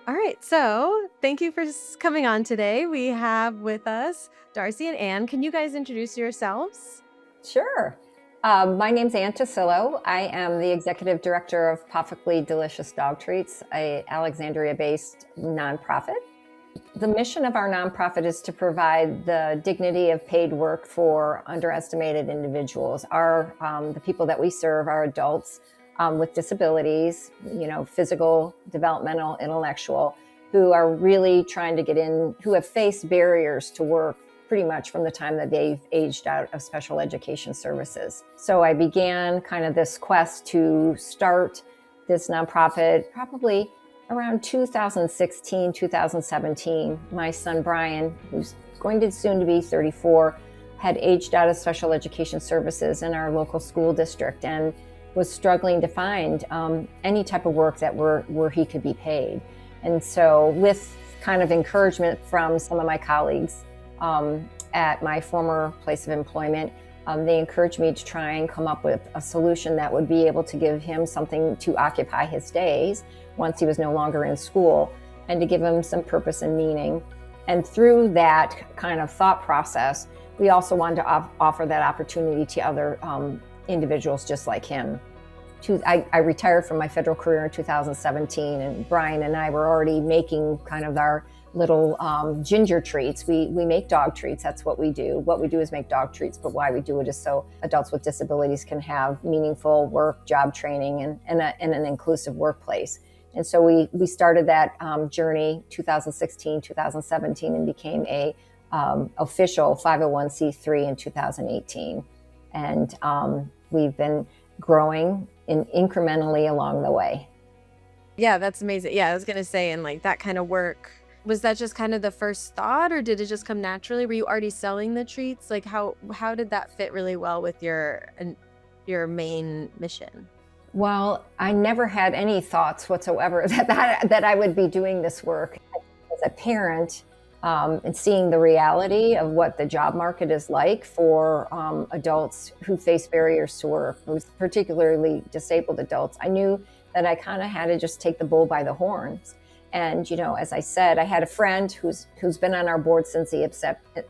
All right, so thank you for coming on today. We have with us Darcy and Anne. Can you guys introduce yourselves? Sure. My name's Ann Tasillo. I am the executive director of Pawfectly Delicious Dog Treats, a Alexandria-based nonprofit. The mission of our nonprofit is to provide the dignity of paid work for underestimated individuals. The people that we serve are adults with disabilities, physical, developmental, intellectual, who are really trying to get in, who have faced barriers to work pretty much from the time that they've aged out of special education services. So I began kind of this quest to start this nonprofit probably around 2016, 2017. My son Brian, who's going to soon to be 34, had aged out of special education services in our local school district and was struggling to find any type of work that where he could be paid. And so with kind of encouragement from some of my colleagues at my former place of employment, they encouraged me to try and come up with a solution that would be able to give him something to occupy his days once he was no longer in school, and to give him some purpose and meaning. And through that kind of thought process, we also wanted to offer that opportunity to other individuals just like him. I retired from my federal career in 2017, and Brian and I were already making kind of our little ginger treats. We make dog treats. That's what we do. What we do is make dog treats, but why we do it is so adults with disabilities can have meaningful work, job training, and an inclusive workplace. And so we started that journey 2016, 2017, and became a official 501c3 in 2018. And we've been growing incrementally along the way. Yeah, that's amazing. Yeah, I was going to say, and like that kind of work, was that just kind of the first thought, or did it just come naturally? Were you already selling the treats? Like how did that fit really well with your main mission? Well, I never had any thoughts whatsoever that I would be doing this work. As a parent, and seeing the reality of what the job market is like for adults who face barriers to work, particularly disabled adults, I knew that I kind of had to just take the bull by the horns. And, as I said, I had a friend who's been on our board since the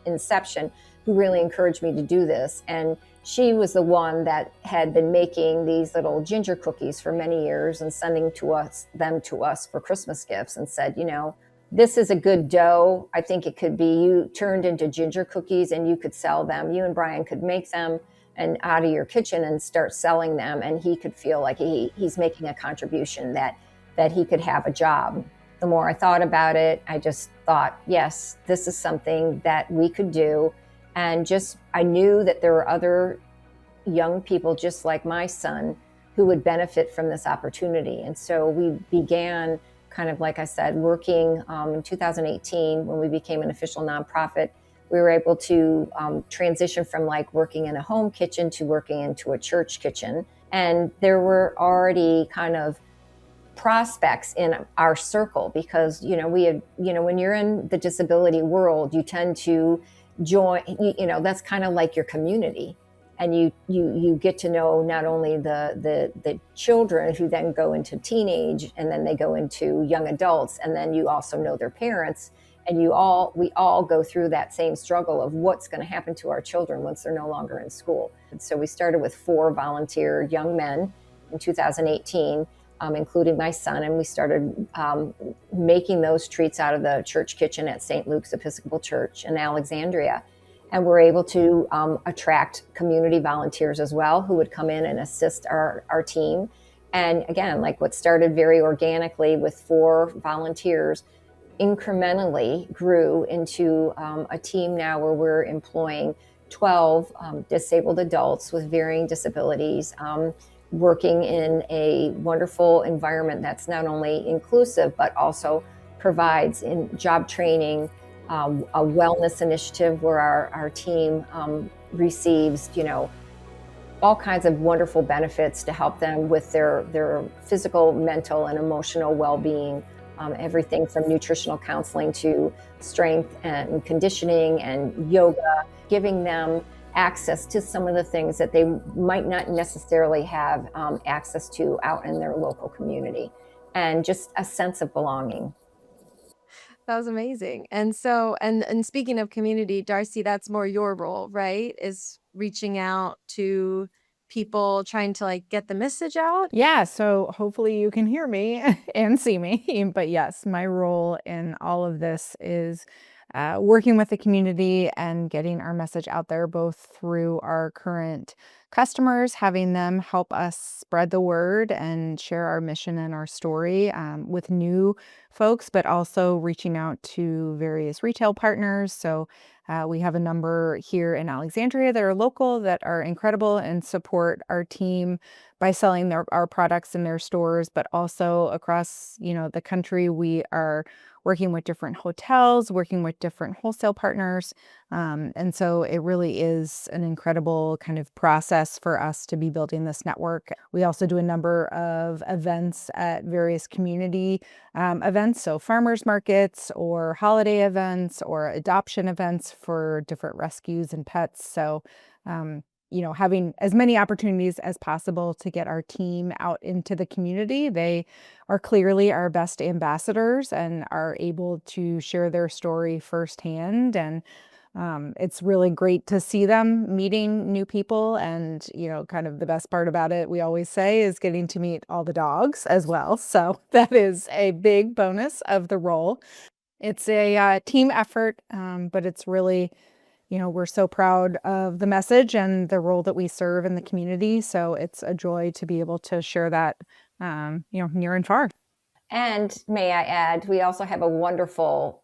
inception, who really encouraged me to do this. And she was the one that had been making these little ginger cookies for many years and sending them to us for Christmas gifts, and said, this is a good dough. I think it could be you turned into ginger cookies and you could sell them. You and Brian could make them and out of your kitchen and start selling them. And he could feel like he's making a contribution, that he could have a job. The more I thought about it, I just thought, yes, this is something that we could do. And I knew that there were other young people just like my son who would benefit from this opportunity. And so we began kind of, like I said, working in 2018 when we became an official nonprofit. We were able to transition from like working in a home kitchen to working into a church kitchen. And there were already kind of prospects in our circle because, we had, when you're in the disability world, you tend to join, that's kind of like your community. And you get to know not only the children who then go into teenage, and then they go into young adults, and then you also know their parents, and we all go through that same struggle of what's going to happen to our children once they're no longer in school. And so we started with 4 volunteer young men in 2018, including my son, and we started making those treats out of the church kitchen at St. Luke's Episcopal Church in Alexandria. And we're able to attract community volunteers as well, who would come in and assist our team. And again, like what started very organically with 4 volunteers, incrementally grew into a team now where we're employing 12 disabled adults with varying disabilities, working in a wonderful environment that's not only inclusive, but also provides in job training, a wellness initiative where our team receives, all kinds of wonderful benefits to help them with their physical, mental, and emotional well-being. Everything from nutritional counseling to strength and conditioning and yoga, giving them access to some of the things that they might not necessarily have access to out in their local community, and just a sense of belonging. That was amazing. And so, and speaking of community, Darcy, that's more your role, right? Is reaching out to people, trying to like get the message out. Yeah, so hopefully you can hear me and see me. But yes, my role in all of this is working with the community and getting our message out there, both through our current customers, having them help us spread the word and share our mission and our story with new folks, but also reaching out to various retail partners. So we have a number here in Alexandria that are local that are incredible and support our team by selling our products in their stores, but also across, the country, we are working with different hotels, working with different wholesale partners. And so it really is an incredible kind of process for us to be building this network. We also do a number of events at various community events, so farmers markets or holiday events or adoption events for different rescues and pets. So, having as many opportunities as possible to get our team out into the community. They are clearly our best ambassadors and are able to share their story firsthand. And it's really great to see them meeting new people. And, kind of the best part about it, we always say, is getting to meet all the dogs as well. So that is a big bonus of the role. It's a team effort, but it's really we're so proud of the message and the role that we serve in the community. So it's a joy to be able to share that, near and far. And may I add, we also have a wonderful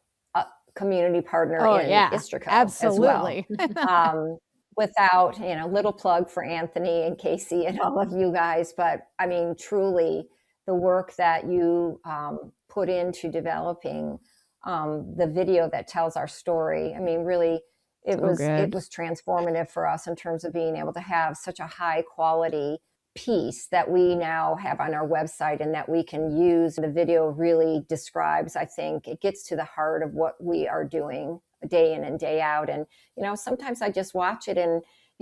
community partner Oh, in yeah, Istrico as well. absolutely. Without, little plug for Anthony and Casey and all of you guys, but I mean, truly, the work that you put into developing the video that tells our story. I mean, really, it So was good. transformative for us in terms of being able to have such a high quality piece that we now have on our website and that we can use. The video really describes, I think, it gets to the heart of what we are doing day in and day out. And, sometimes I just watch it and,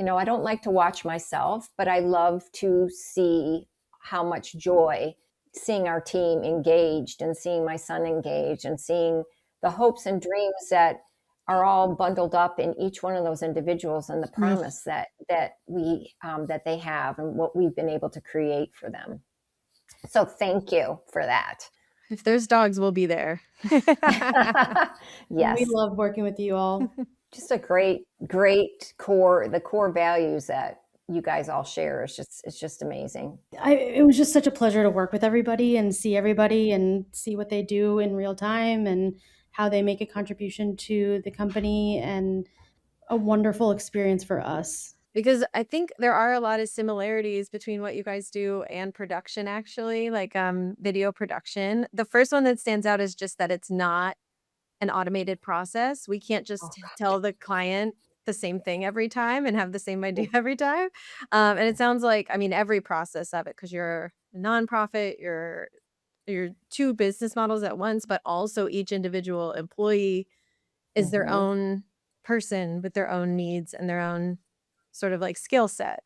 I don't like to watch myself, but I love to see how much joy seeing our team engaged and seeing my son engaged and seeing the hopes and dreams that are all bundled up in each one of those individuals and the promise that we that they have and what we've been able to create for them. So thank you for that. If there's dogs, we'll be there. Yes, We love working with you all. just a great core, the core values that you guys all share is just amazing. It was just such a pleasure to work with everybody and see what they do in real time and how they make a contribution to the company, and a wonderful experience for us. Because I think there are a lot of similarities between what you guys do and production, actually, like video production. The first one that stands out is just that it's not an automated process. We can't Oh, just tell the client the same thing every time and have the same idea every time. And it sounds like, I mean, every process of it, because you're a nonprofit, you're two business models at once, but also each individual employee is their mhm. own person with their own needs and their own sort of like skill set.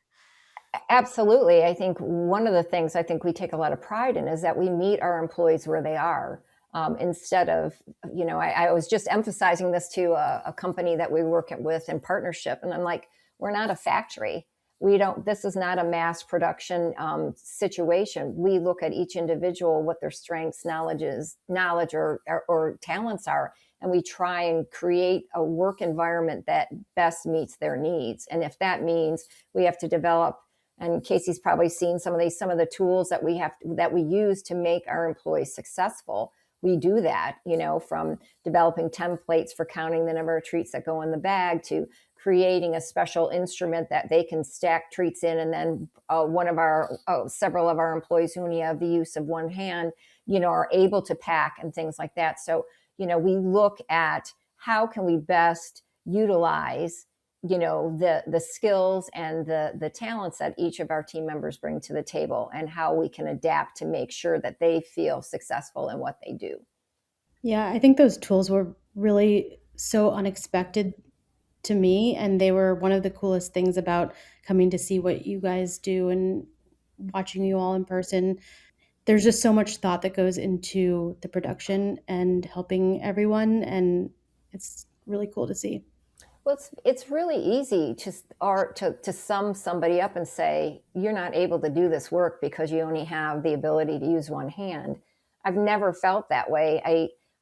Absolutely. I think one of the things I think we take a lot of pride in is that we meet our employees where they are. Instead of, I was just emphasizing this to a company that we work with in partnership. And I'm like, we're not a factory. This is not a mass production situation. We look at each individual, what their strengths, knowledge or talents are. And we try and create a work environment that best meets their needs. And if that means we have to develop, and Casey's probably seen some of the tools that we use to make our employees successful. We do that, from developing templates for counting the number of treats that go in the bag to creating a special instrument that they can stack treats in. And then several of our employees who only have the use of one hand, are able to pack and things like that. So, we look at how can we best utilize the skills and the talents that each of our team members bring to the table, and how we can adapt to make sure that they feel successful in what they do. Yeah, I think those tools were really so unexpected to me, and they were one of the coolest things about coming to see what you guys do and watching you all in person. there's just so much thought that goes into the production and helping everyone, and it's really cool to see. Well, it's really easy to sum somebody up and say, you're not able to do this work because you only have the ability to use one hand. I've never felt that way.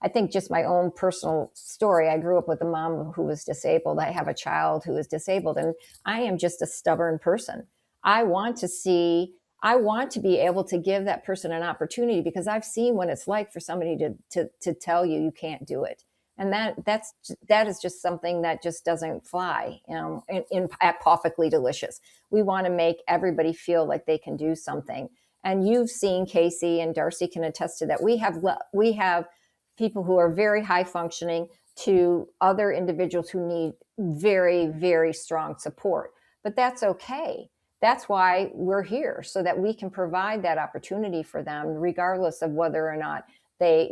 I think just my own personal story. I grew up with a mom who was disabled. I have a child who is disabled, and I am just a stubborn person. I want to see, I want to be able to give that person an opportunity, because I've seen what it's like for somebody to tell you can't do it. And that is just something that just doesn't fly. At Pawfectly Delicious, we want to make everybody feel like they can do something. And you've seen, Casey and Darcy can attest to that. We have people who are very high functioning to other individuals who need very, very strong support. But that's okay. That's why we're here, so that we can provide that opportunity for them, regardless of whether or not they,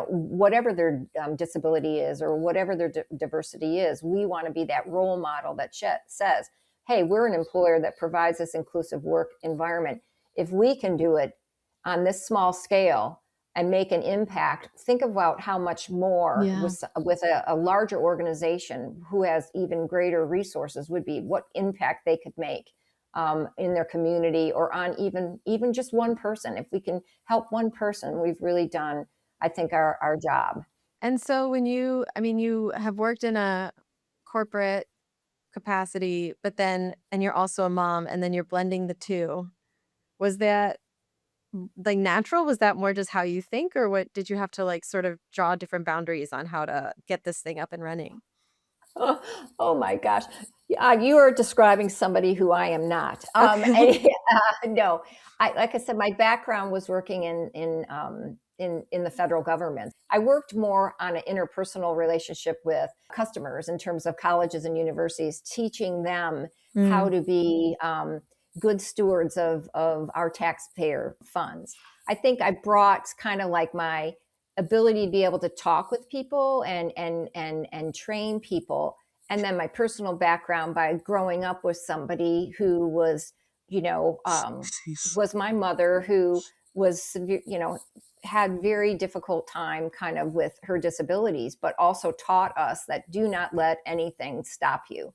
whatever their disability is or whatever their diversity is. We want to be that role model that says, hey, we're an employer that provides this inclusive work environment. If we can do it on this small scale and make an impact, think about how much more with a larger organization who has even greater resources would be, what impact they could make in their community, or on even just one person. If we can help one person, we've really done, I think, our job. And so when you have worked in a corporate capacity, but then, and you're also a mom, and then you're blending the two. Was that like natural? Was that more just how you think, or what did you have to like sort of draw different boundaries on how to get this thing up and running? Oh, oh my gosh. You are describing somebody who I am not. Okay. No, like I said, my background was working in the federal government. I worked more on an interpersonal relationship with customers in terms of colleges and universities, teaching them how Mm. to be good stewards of our taxpayer funds. I think I brought kind of like my ability to be able to talk with people and train people, and then my personal background by growing up with somebody who was, was my mother, who was severe, had very difficult time kind of with her disabilities, but also taught us that do not let anything stop you.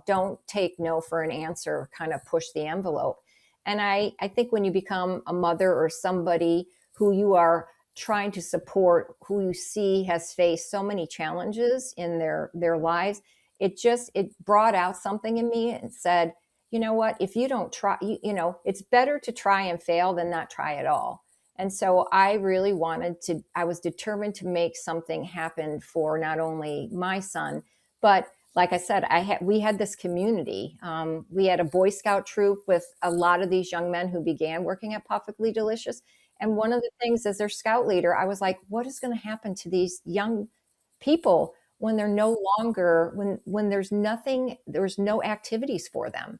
Don't take no for an answer, kind of push the envelope. And I think when you become a mother or somebody who you are trying to support, who you see has faced so many challenges in their lives, it brought out something in me and said, you know what, if you don't try, it's better to try and fail than not try at all. And so I really I was determined to make something happen for not only my son, but like I said, we had this community. We had a Boy Scout troop with a lot of these young men who began working at Perfectly Delicious. And one of the things, as their scout leader, I was like, what is going to happen to these young people when they're no longer, when there's no activities for them?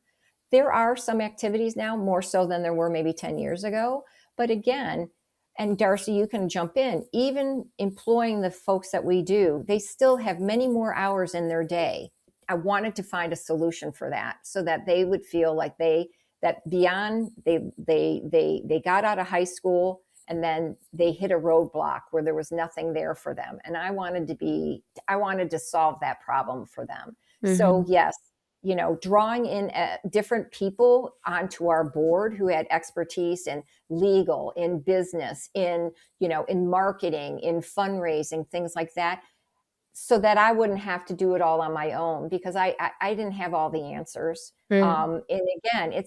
There are some activities now, more so than there were maybe 10 years ago. But again, and Darcy, you can jump in, even employing the folks that we do, they still have many more hours in their day. I wanted to find a solution for that, so that they would feel like that beyond they got out of high school and then they hit a roadblock where there was nothing there for them. And I wanted to solve that problem for them. So Mhm. yes, drawing in different people onto our board who had expertise in legal, in business, in marketing, in fundraising, things like that, so that I wouldn't have to do it all on my own, because I didn't have all the answers. Right. And again,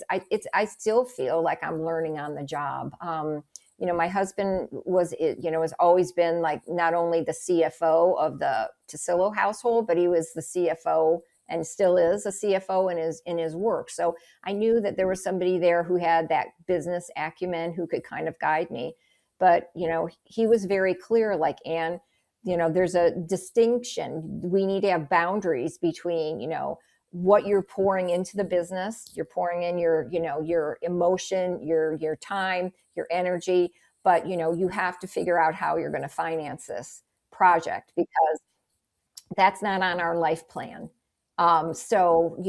I still feel like I'm learning on the job. My husband has always been like not only the CFO of the Tasillo household, but he was the CFO and still is a CFO in his work. So I knew that there was somebody there who had that business acumen who could kind of guide me. But, he was very clear, like, Anne, there's a distinction. We need to have boundaries between, what you're pouring into the business. You're pouring in your emotion, your time, your energy, but, you have to figure out how you're going to finance this project, because that's not on our life plan. So,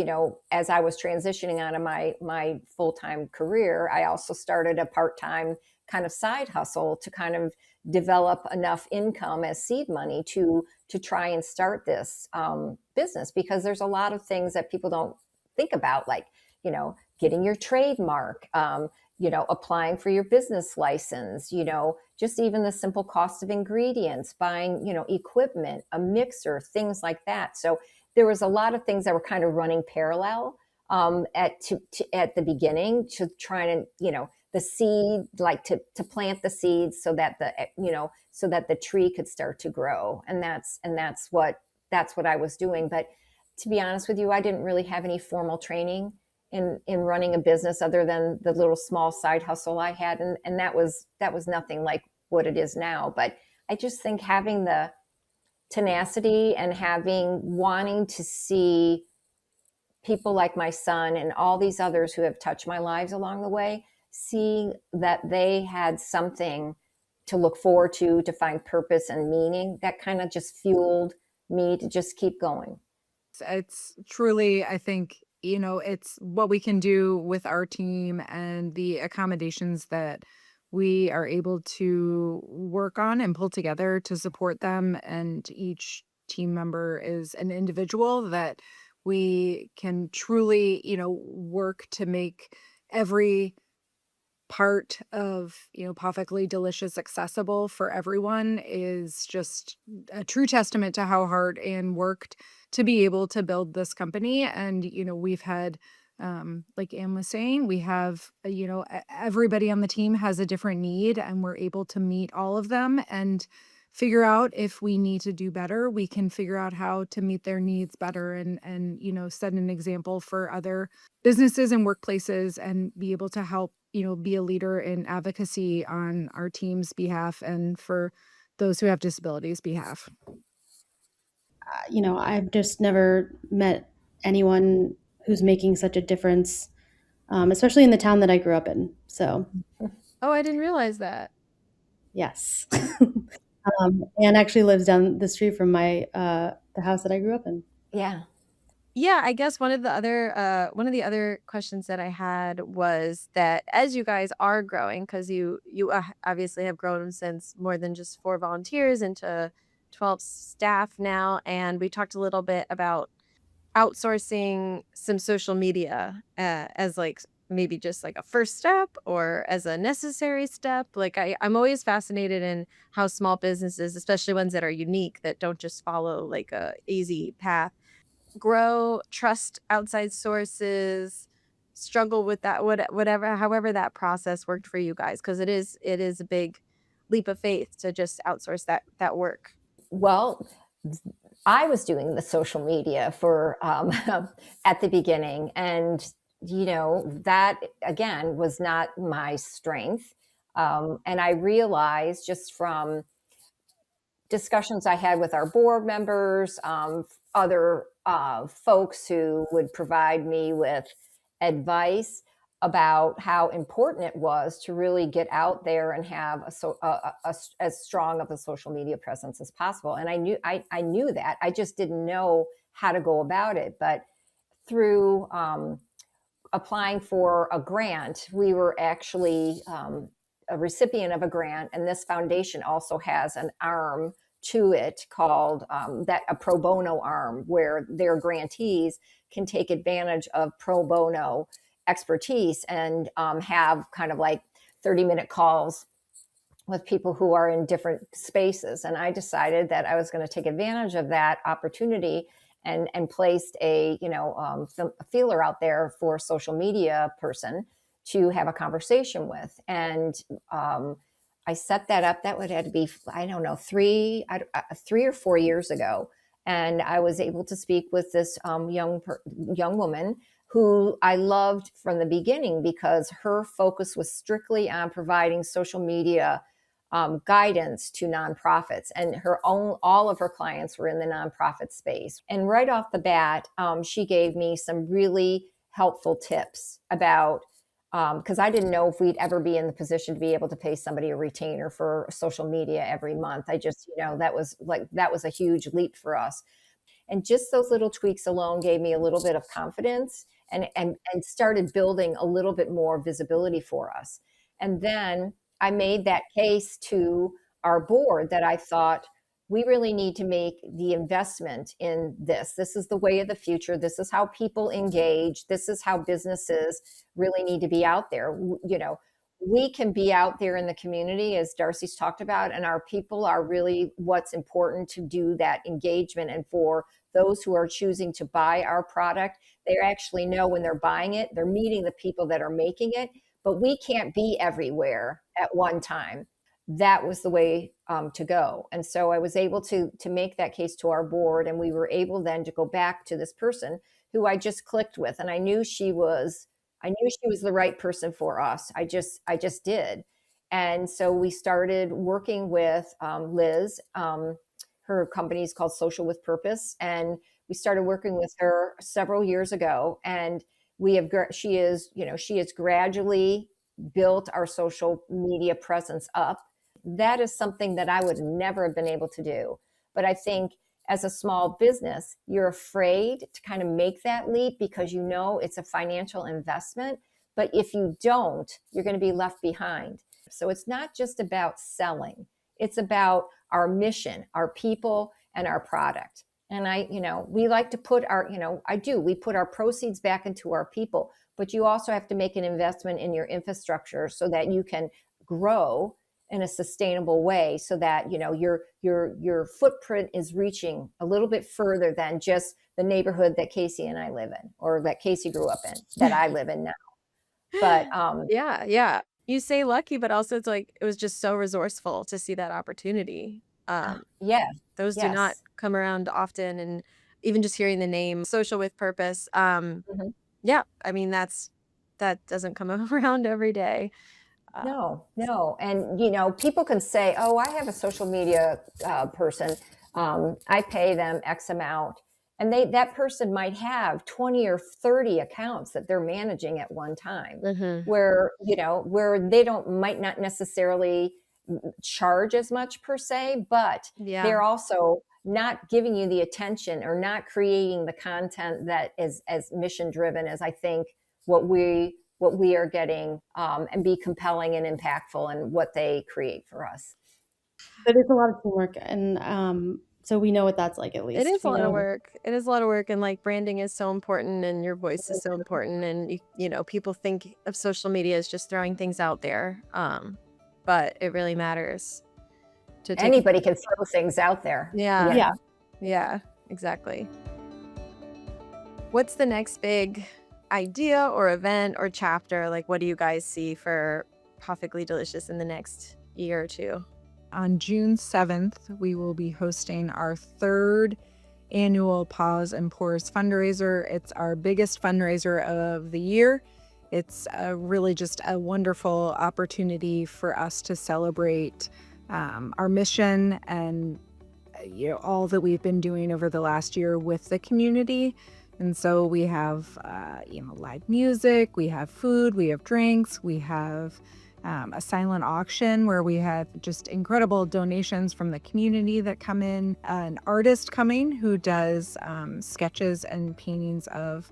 as I was transitioning out of my full-time career, I also started a part-time kind of side hustle to kind of develop enough income as seed money to try and start this business, because there's a lot of things that people don't think about, like, getting your trademark, applying for your business license, just even the simple cost of ingredients, buying, equipment, a mixer, things like that. So there was a lot of things that were kind of running parallel at the beginning, to try to, the seed, like to plant the seeds so that the tree could start to grow. And that's what I was doing. But to be honest with you, I didn't really have any formal training in running a business other than the little small side hustle I had. And that was nothing like what it is now. But I just think having the tenacity and wanting to see people like my son and all these others who have touched my lives along the way, seeing that they had something to look forward to find purpose and meaning, that kind of just fueled me to just keep going. It's truly, I think, it's what we can do with our team and the accommodations that we are able to work on and pull together to support them. And each team member is an individual that we can truly, work to make every part of, Pawfectly Delicious accessible for everyone, is just a true testament to how hard Anne worked to be able to build this company. And, we've had, like Anne was saying, we have, everybody on the team has a different need, and we're able to meet all of them and figure out if we need to do better. We can figure out how to meet their needs better, and, set an example for other businesses and workplaces, and be able to help, be a leader in advocacy on our team's behalf and for those who have disabilities behalf. I've just never met anyone who's making such a difference, especially in the town that I grew up in. So, Oh, I didn't realize that. yes. Anne actually lives down the street from the house that I grew up in. Yeah. Yeah, I guess one of the other questions that I had was that as you guys are growing, because you obviously have grown since more than just 4 volunteers into 12 staff now, and we talked a little bit about outsourcing some social media as like maybe just like a first step or as a necessary step. Like I'm always fascinated in how small businesses, especially ones that are unique, that don't just follow like a easy path, grow, trust outside sources, struggle with that, whatever, however that process worked for you guys, because it is a big leap of faith to just outsource that work. Well, I was doing the social media for at the beginning, and that again was not my strength. And I realized just from discussions I had with our board members, other folks who would provide me with advice about how important it was to really get out there and have as strong of a social media presence as possible. And I knew that. I just didn't know how to go about it. But through applying for a grant, we were actually a recipient of a grant, and this foundation also has an arm to it called a pro bono arm, where their grantees can take advantage of pro bono expertise and have kind of like 30-minute calls with people who are in different spaces. And I decided that I was going to take advantage of that opportunity and placed a feeler out there for a social media person to have a conversation with. And I set that up. That would have to be, I don't know, 3 or 4 years ago. And I was able to speak with this young woman who I loved from the beginning, because her focus was strictly on providing social media guidance to nonprofits, and all of her clients were in the nonprofit space. And right off the bat, she gave me some really helpful tips about, because I didn't know if we'd ever be in the position to be able to pay somebody a retainer for social media every month. I just, that was a huge leap for us. And just those little tweaks alone gave me a little bit of confidence and started building a little bit more visibility for us. And then I made that case to our board that I thought we really need to make the investment in this. This is the way of the future. This is how people engage. This is how businesses really need to be out there. You know, we can be out there in the community, as Darcy's talked about, and our people are really what's important to do that engagement. And for those who are choosing to buy our product, they actually know when they're buying it, they're meeting the people that are making it, but we can't be everywhere at one time. That was the way to go. And so I was able to make that case to our board, and we were able then to go back to this person who I just clicked with, and I knew she was the right person for us. I just did. And so we started working with Liz. Her company is called Social with Purpose, and we started working with her several years ago. And she has gradually built our social media presence up. That is something that I would never have been able to do. But I think as a small business, you're afraid to kind of make that leap because you know it's a financial investment. But if you don't, you're going to be left behind. So it's not just about selling. It's about our mission, our people, and our product. And we like to put we put our proceeds back into our people, but you also have to make an investment in your infrastructure so that you can grow in a sustainable way, so that your footprint is reaching a little bit further than just the neighborhood that Casey and I live in, or that Casey grew up in, that I live in now. But yeah. You say lucky, but also it's like it was just so resourceful to see that opportunity. Yeah, Those do not yes. come around often, and even just hearing the name Social with Purpose, Mhm. yeah, I mean that doesn't come around every day. Uh, No. And, people can say, oh, I have a social media person. I pay them X amount. And that person might have 20 or 30 accounts that they're managing at one time, mhm. where they might not necessarily charge as much per se, but Yeah. they're also not giving you the attention or not creating the content that is as mission driven as I think what we are getting, and be compelling and impactful in what they create for us. But it's a lot of teamwork, and so we know what that's like. At It least is a we lot of know. work. It is a lot of work, and like branding is so important and your voice is so important, and people think of social media as just throwing things out there. But it really matters to take Anybody can throw things out there. Yeah. Yeah. Yeah, exactly. What's the next big idea or event or chapter? Like, what do you guys see for Pawfectly Delicious in the next year or two? On June 7th, we will be hosting our third annual Paws and Pores fundraiser. It's our biggest fundraiser of the year. It's really just a wonderful opportunity for us to celebrate our mission and all that we've been doing over the last year with the community. And so we have live music, we have food, we have drinks, we have a silent auction where we have just incredible donations from the community that come in, an artist coming who does sketches and paintings of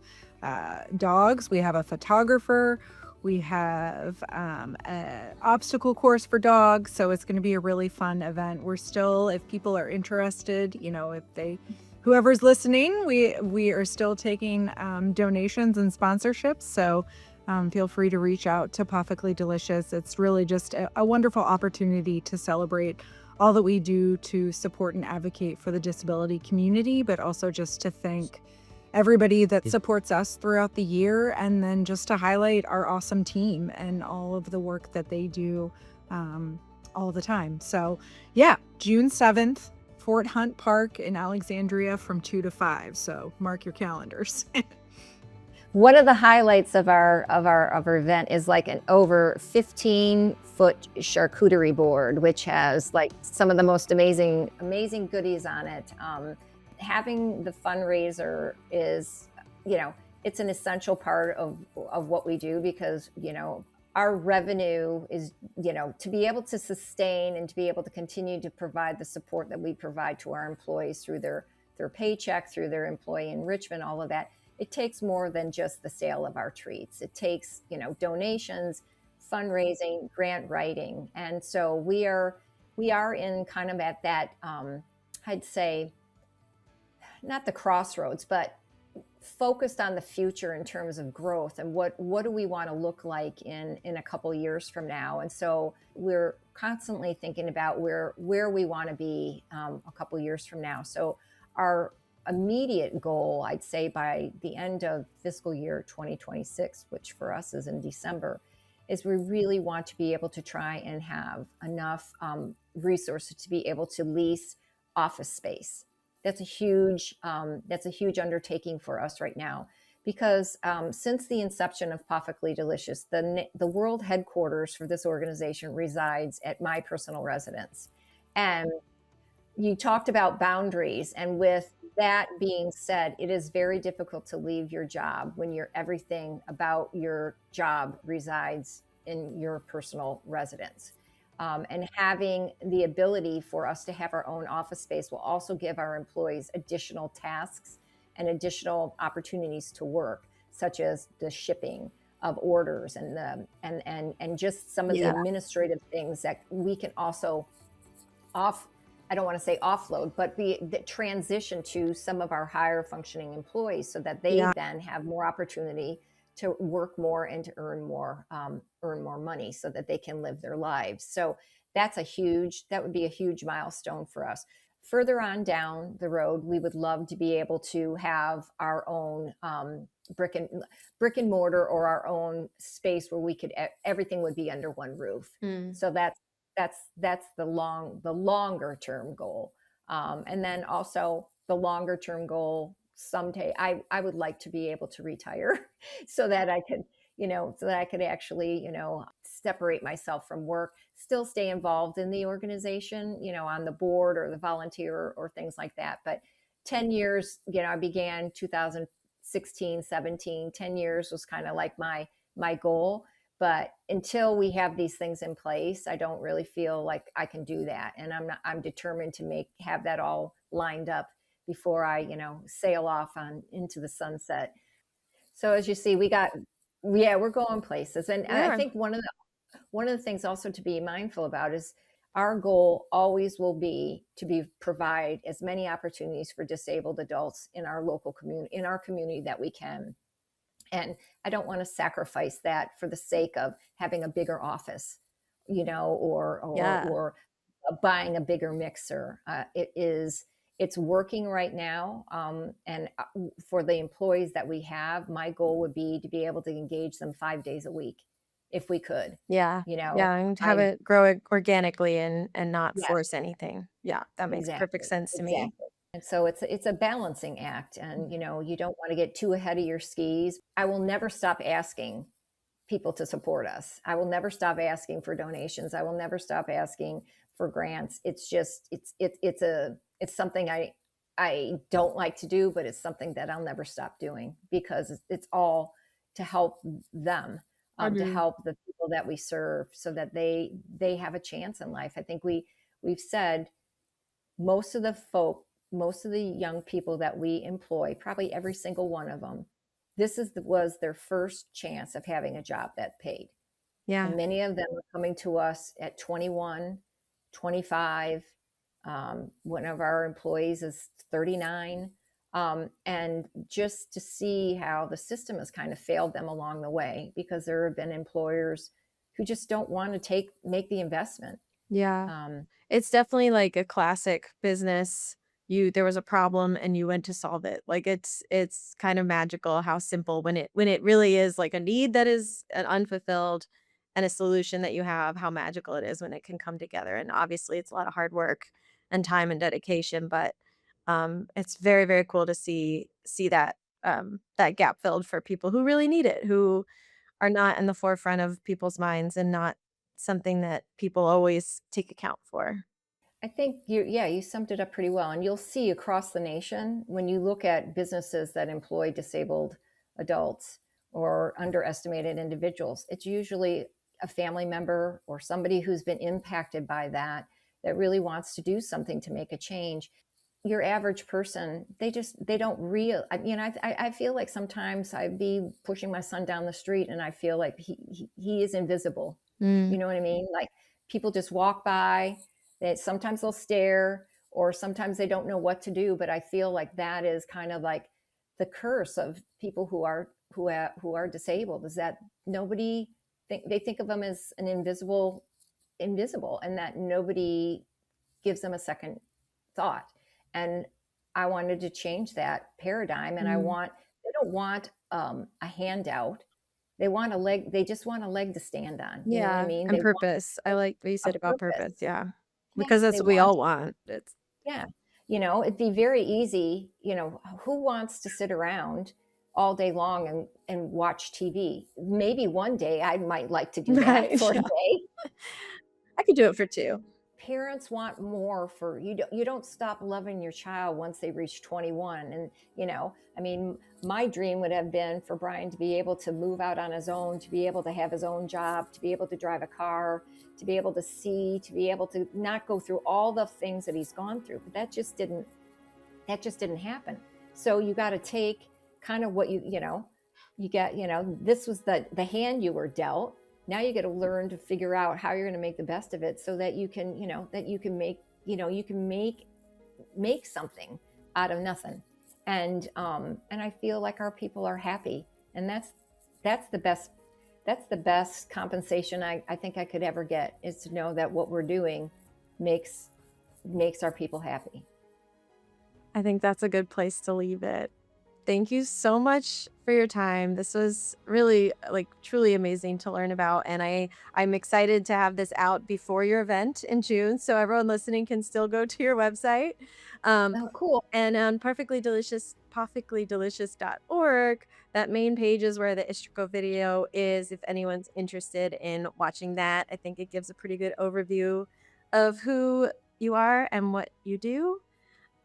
dogs. We have a photographer. We have an obstacle course for dogs. So it's going to be a really fun event. We're still, if people are interested, whoever's listening, we are still taking donations and sponsorships. So feel free to reach out to Pawfectly Delicious. It's really just a wonderful opportunity to celebrate all that we do to support and advocate for the disability community, but also just to thank everybody that supports us throughout the year, and then just to highlight our awesome team and all of the work that they do all the time. So yeah, June 7th, Fort Hunt Park in Alexandria from 2 to 5. So mark your calendars. One of the highlights of our event is like an over 15-foot charcuterie board, which has like some of the most amazing goodies on it. Having the fundraiser is, it's an essential part of what we do, because, our revenue is, to be able to sustain and to be able to continue to provide the support that we provide to our employees through their paycheck, through their employee enrichment, all of that. It takes more than just the sale of our treats. It takes, donations fundraising, grant writing. And so we are in kind of at that, I'd say, not the crossroads, but focused on the future in terms of growth and what do we want to look like in a couple years from now. And so we're constantly thinking about where we want to be a couple years from now. So our immediate goal, I'd say by the end of fiscal year 2026, which for us is in December, is we really want to be able to try and have enough resources to be able to lease office space. That's a huge undertaking for us right now, because since the inception of Pawfectly Delicious, the world headquarters for this organization resides at my personal residence. And you talked about boundaries, and with that being said, it is very difficult to leave your job when everything about your job resides in your personal residence. And having the ability for us to have our own office space will also give our employees additional tasks and additional opportunities to work, such as the shipping of orders and just some of the administrative things that we can also I don't want to say offload, but the transition to some of our higher functioning employees so that they then have more opportunity to work more and to earn more money so that they can live their lives. So that would be a huge milestone for us. Further on down the road, we would love to be able to have our own brick and mortar, or our own space where everything would be under one roof. So that's the longer term goal. And then also the longer term goal, someday I would like to be able to retire so that I could actually, separate myself from work, still stay involved in the organization, on the board or the volunteer or things like that. But 10 years, I began 2016, 17, 10 years was kind of like my goal. But until we have these things in place, I don't really feel like I can do that. And I'm determined to have that all lined up before I, sail off into the sunset. So as you see, we're going places. And I think one of the things also to be mindful about is our goal always will be to provide as many opportunities for disabled adults in our local community, in our community, that we can. And I don't want to sacrifice that for the sake of having a bigger office, or buying a bigger mixer. It's working right now. And for the employees that we have, my goal would be to be able to engage them 5 days a week if we could. And have it grow organically and not Yes, force anything. That makes perfect sense to me. And so it's a balancing act, and you don't want to get too ahead of your skis. I will never stop asking people to support us. I will never stop asking for donations. I will never stop asking for grants. It's just it's something I don't like to do, but it's something that I'll never stop doing, because it's all to help them, to help the people that we serve, so that they have a chance in life. I think we've said most of the young people that we employ, probably every single one of them, was their first chance of having a job that paid. And many of them are coming to us at 21, 25. One of our employees is 39. And just to see how the system has kind of failed them along the way, because there have been employers who just don't want to make the investment. It's definitely like a classic business. There was a problem and you went to solve it. Like it's kind of magical how simple, when it really is like a need that is an unfulfilled and a solution that you have, how magical it is when it can come together. And obviously it's a lot of hard work and time and dedication, but it's very, very cool to see that that gap filled for people who really need it, who are not in the forefront of people's minds and not something that people always take account for. I think you summed it up pretty well. And you'll see across the nation, when you look at businesses that employ disabled adults or underestimated individuals, it's usually a family member or somebody who's been impacted by that really wants to do something to make a change. your average person, they don't I feel like sometimes I'd be pushing my son down the street and I feel like he is invisible. Mm. You know what I mean? Like people just walk by, sometimes they'll stare, or sometimes they don't know what to do. But I feel like that is kind of like the curse of people who are disabled, is that they think of them as an invisible, and that nobody gives them a second thought. And I wanted to change that paradigm. And Mm. they don't want a handout. They just want a leg to stand on. You know what I Yeah, mean? and They want purpose. I like what you a said about purpose. purpose, yeah. Yeah, Because that's they what we all want, want. It's yeah. It'd be very easy. Who wants to sit around all day long and watch TV? Maybe one day I might like to do that right, for a yeah. day. I could do it for 2. Parents want more for you. You don't stop loving your child once they reach 21. And I mean, my dream would have been for Brian to be able to move out on his own, to be able to have his own job, to be able to drive a car, to be able to see, to be able to not go through all the things that he's gone through. But that just didn't happen. So you got to take kind of what you get. This was the hand you were dealt. Now you got to learn to figure out how you're going to make the best of it, so that you can make something out of nothing. And I feel like our people are happy, and that's the best compensation I think I could ever get, is to know that what we're doing makes our people happy. I think that's a good place to leave it. Thank you so much for your time. This was really truly amazing to learn about, and I'm excited to have this out before your event in June, so everyone listening can still go to your website. Um, Oh, cool. and on pawfectlydelicious.org, that main page is where the Istrico video is, if anyone's interested in watching that. I think it gives a pretty good overview of who you are and what you do.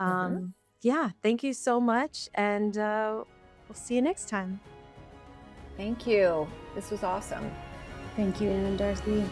Mm-hmm. Yeah, thank you so much, and we'll see you next time. Thank you. This was awesome. Thank you, Ann and Darcy.